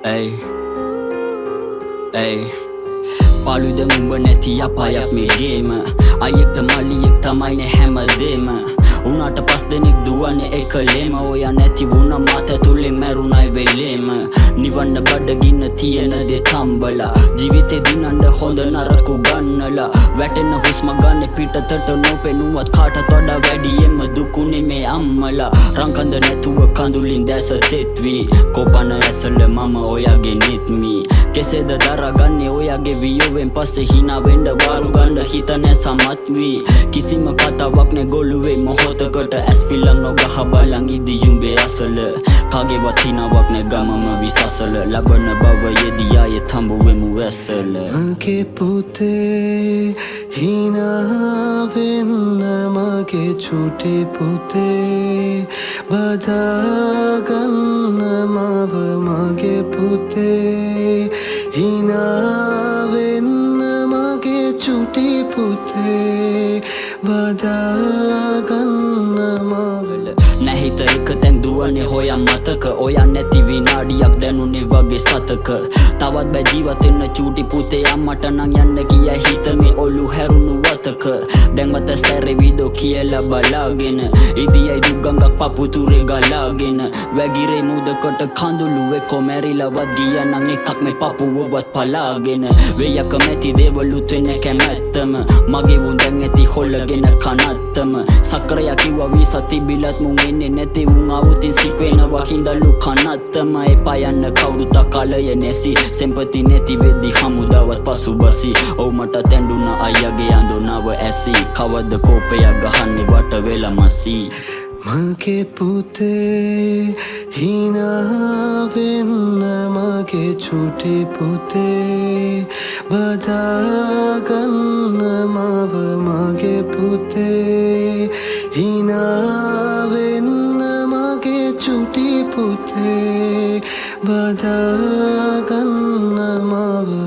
Ay, ay. Paluda mumba නැති අපායක් මේ ගේම අයෙක්ට මල්ලියෙක් තමයිනේ හැමදේම උනාට පස් දෙනෙක් දුවන්නේ එකලේම ඔයා නැති වුණා මාත තුලින් මැරුණයි වෙලේම නිවන්න බඩගින්න තියෙන දේ තම්බලා ජීවිතේ දිනන්න හොඳ නරක උගන්නලා වැටෙන හුස්ම ගන්න පිටතට නොපෙනුවත් කාටත් වඩා වැඩියෙන්ම දුකුනේ මේ අම්මලා රංකඳ නැතුව කඳුලින් දැස තෙත්වි කොපන ඇසල මම ඔයාගේ නිත්මි කෙසේද දරාගන්නේ ඔයාගේ වියෝවෙන් පස්සේ හිනා වෙන්න වාරු ගන්න හිත නැ සමත් වී කිසිම කතාවක් නැ ගොළුවේ මොහොතකට ඇස් පිල්ලම් නොගහ බලන් ඉදි යුඹේ අසල කාගේවත් හිනාවක් නැ ගමම විසසල ලබන භවයේදී ආයෙත් හම්බ වෙමු වැසල මගේ පුතේ හිනා වෙන්න මගේ චුටි පුතේ බදාගන්න මව මගේ පුතේ හිනා වෙන්න මගේ චුටි පුතේ බදාගන්න මවල නැහිත එක තැන් දුවනේ හොයා මතක ඔයා නැති විනාඩියක් දැනුනේ වගේ සතක තවත් බෑ ජීවත් වෙන්න චූටි පුතේ අම්මට නම් යන්න කිය හිත මේ ඔලු හැරුණු වතක දැන් මත සැරේ වීඩෝ කියලා බලාගෙන ඉදියයි දුගංගක් පපුතුරේ ගලාගෙන වැගිරේ මුදකට කඳුළු එක්ක මැරිලවත් ගියා නම් එකක් මේ පපුවවත් පලාගෙන වෙයක මැති දේවලුත් වෙන්නේ කැමැත්තම මගේ වුන් දැන් ඇති හොල්ලගෙන කනත්තම සක්‍රයා කිව්වා වීසා තිබිලත් මුන් එන්නේ නැති උන් අවුතින් සික් වෙනවා හින්දලු කනත්තම එපා යන්න කවුරුත් අකාලය නැසි සෙම්පති නැති වෙද්දි හමුදාවත් පසුබසි ඔව් මට තැඬුණා අයියාගේ අඳුනව ඇසි කවද්ද කෝපයක් ගහන්නේ වට වෙලා මසි මගේ පුතේ හිනා වෙන්න මගේ චුටි පුතේ බදාගන්න මව මගේ පුතේ හිනා වෙන්න මගේ චුටි පුතේ බදාගන්න මව